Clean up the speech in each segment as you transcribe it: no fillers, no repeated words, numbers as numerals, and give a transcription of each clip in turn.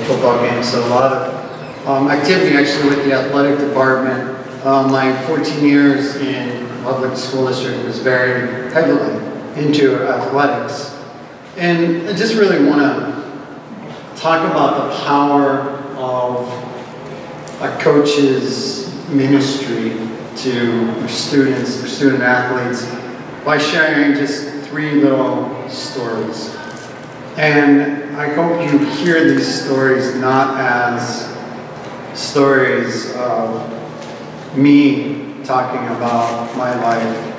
football games, so a lot of activity actually with the athletic department. My 14 years in Marlovits School District was very heavily into athletics. And I just really want to talk about the power of a coach's ministry to their students, their student athletes, by sharing just 3 little stories. And I hope you hear these stories not as stories of me talking about my life,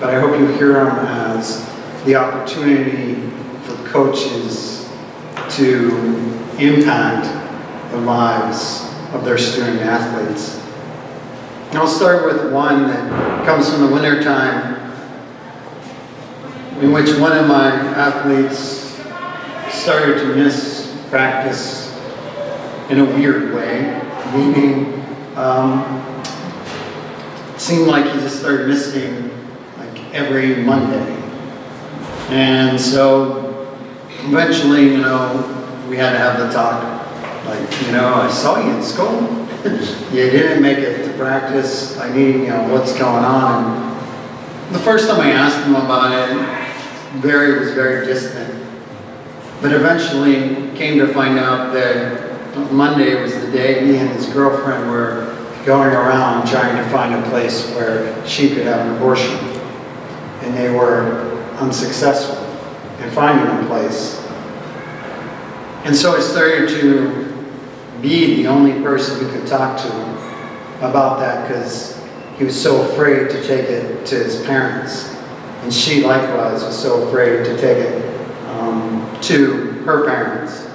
but I hope you hear them as the opportunity for coaches to impact the lives of their student athletes. And I'll start with one that comes from the winter time, in which one of my athletes started to miss practice in a weird way, meaning seemed like he just started missing like every Monday. And so eventually, we had to have the talk, like, I saw you in school. You didn't make it to practice. I need, what's going on. And the first time I asked him about it, it was very distant. But eventually came to find out that Monday was the day he and his girlfriend were going around trying to find a place where she could have an abortion. And they were unsuccessful in finding a place. And so I started to be the only person he could talk to about that, because he was so afraid to take it to his parents. And she likewise was so afraid to take it to her parents.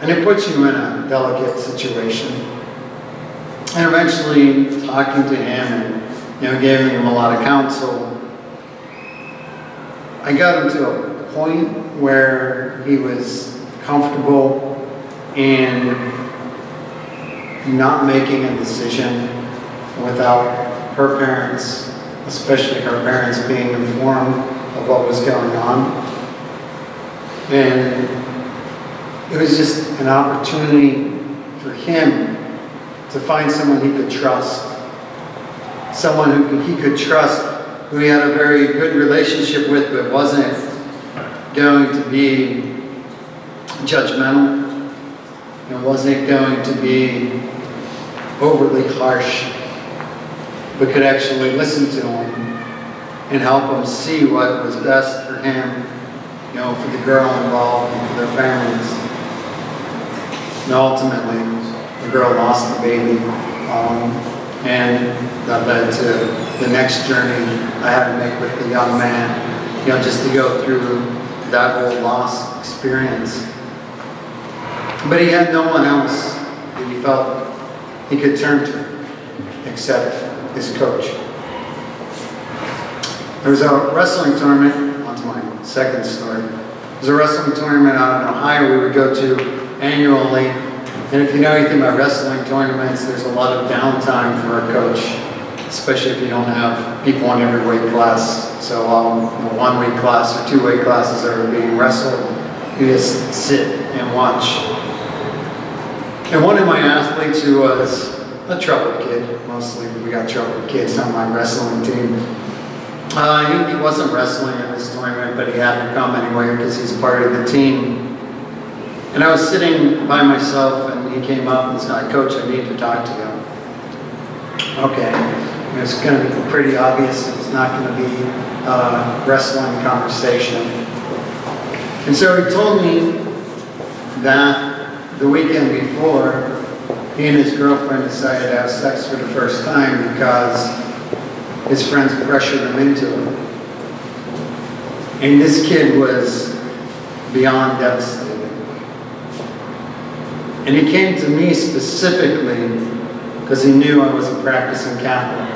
And it puts you in a delicate situation. And eventually, talking to him and giving him a lot of counsel, I got him to a point where he was comfortable in not making a decision without her parents, especially her parents, being informed of what was going on. And it was just an opportunity for him to find someone he could trust, someone who he could trust, who he had a very good relationship with, but wasn't going to be judgmental. It wasn't going to be overly harsh, but could actually listen to him and help him see what was best for him, for the girl involved and for their families. And ultimately, the girl lost the baby, and that led to the next journey I had to make with the young man, just to go through that whole loss experience. But he had no one else that he felt he could turn to except his coach. There was a wrestling tournament, on to my second story. There was a wrestling tournament out in Ohio we would go to annually. And if you know anything about wrestling tournaments, there's a lot of downtime for a coach, especially if you don't have people in every weight class. So one weight class or 2 weight classes are being wrestled, you just sit and watch. And one of my athletes, who was a troubled kid, mostly we got troubled kids on my wrestling team, he wasn't wrestling in this tournament, but he had to come anyway because he's part of the team. And I was sitting by myself, and he came up and said, "Coach, I need to talk to you." Okay, it's going to be pretty obvious it's not going to be a wrestling conversation. And so he told me that the weekend before, he and his girlfriend decided to have sex for the first time because his friends pressured him into it. And this kid was beyond devastated. And he came to me specifically because he knew I was a practicing Catholic.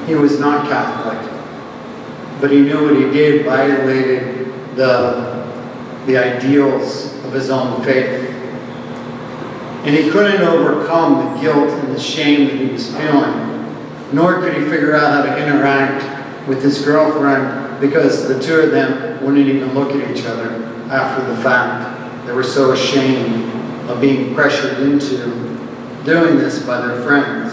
He was not Catholic, but he knew what he did violated the ideals of his own faith. And he couldn't overcome the guilt and the shame that he was feeling, nor could he figure out how to interact with his girlfriend because the two of them wouldn't even look at each other after the fact. they were so ashamed of being pressured into doing this by their friends.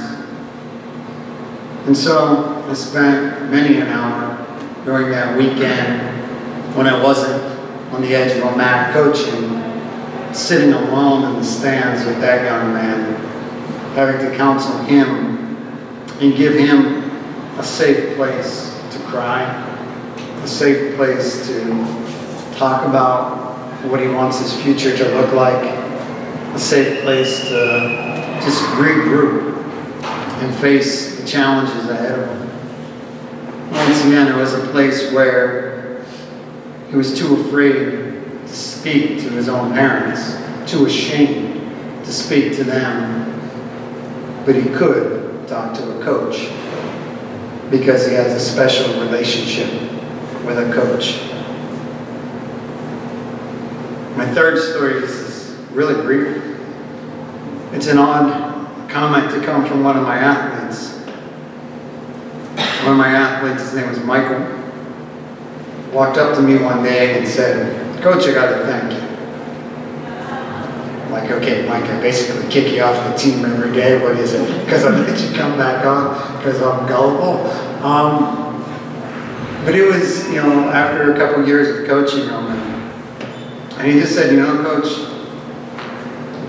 And so I spent many an hour during that weekend when I wasn't on the edge of a mat coaching, sitting alone in the stands with that young man, having to counsel him and give him a safe place to cry, a safe place to talk about what he wants his future to look like, a safe place to just regroup and face the challenges ahead of him. Once again, it was a place where he was too afraid to speak to his own parents, too ashamed to speak to them, but he could talk to a coach because he has a special relationship with a coach. My third story is really brief. It's an odd comment to come from one of my athletes. One of my athletes, his name was Michael, walked up to me one day and said, "Coach, I got to thank you." I'm like, "Okay, Mike, I basically kick you off the team every day. What is it? Because I let you come back on because I'm gullible." But it was, after a couple years of coaching him, and he just said, "Coach,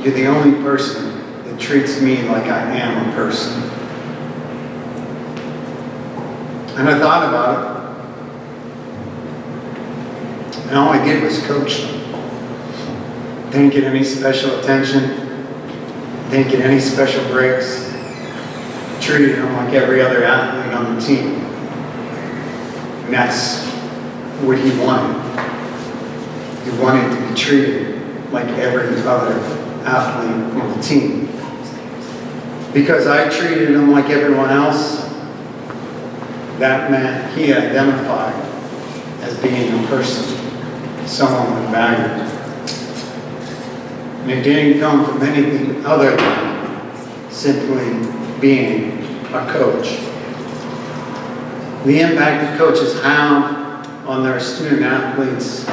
you're the only person that treats me like I am a person." And I thought about it. And all I did was coach them. Didn't get any special attention. Didn't get any special breaks. Treated him like every other athlete on the team. And that's what he wanted. He wanted to be treated like every other athlete on the team. Because I treated him like everyone else, that meant he identified as being a person, someone with value. And it didn't come from anything other than simply being a coach. The impact that coaches have on their student athletes,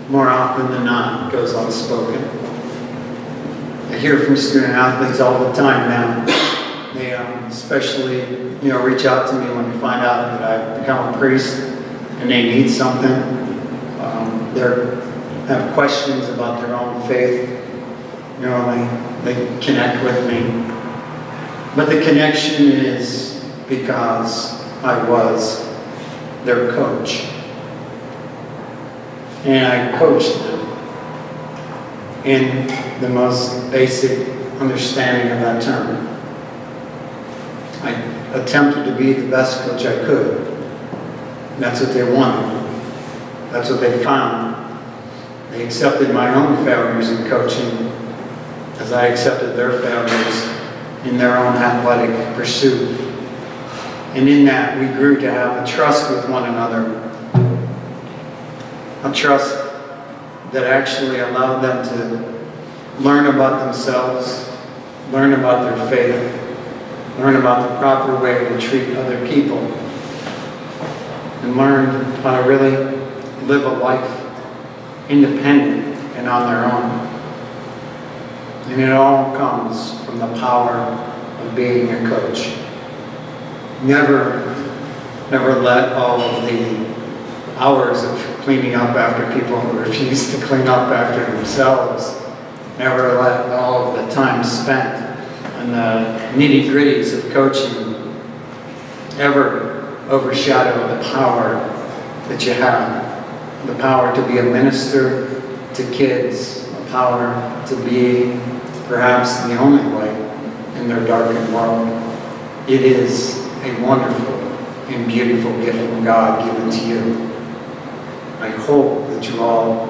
more often than not, goes unspoken. I hear from student athletes all the time now. They especially, reach out to me when they find out that I've become a priest and they need something. They have questions about their own faith. They connect with me. But the connection is because I was their coach. And I coached them in the most basic understanding of that term. I attempted to be the best coach I could. That's what they wanted. That's what they found. They accepted my own failures in coaching as I accepted their failures in their own athletic pursuit. And in that, we grew to have a trust with one another. A trust that actually allowed them to learn about themselves, learn about their faith, learn about the proper way to treat other people, and learn how to really live a life independent and on their own. And it all comes from the power of being a coach. Never let all of the hours of cleaning up after people who refuse to clean up after themselves, never let all of the time spent on the nitty-gritties of coaching ever overshadow the power that you have. The power to be a minister to kids, the power to be perhaps the only light in their darkened world. It is a wonderful and beautiful gift from God given to you. I hope that you all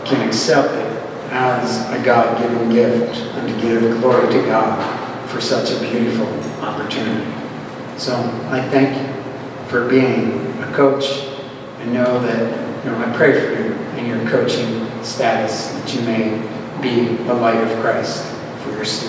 can accept it as a God-given gift and to give glory to God for such a beautiful opportunity. So I thank you for being a coach, and know that I pray for you in your coaching status, that you may be the light of Christ for your students.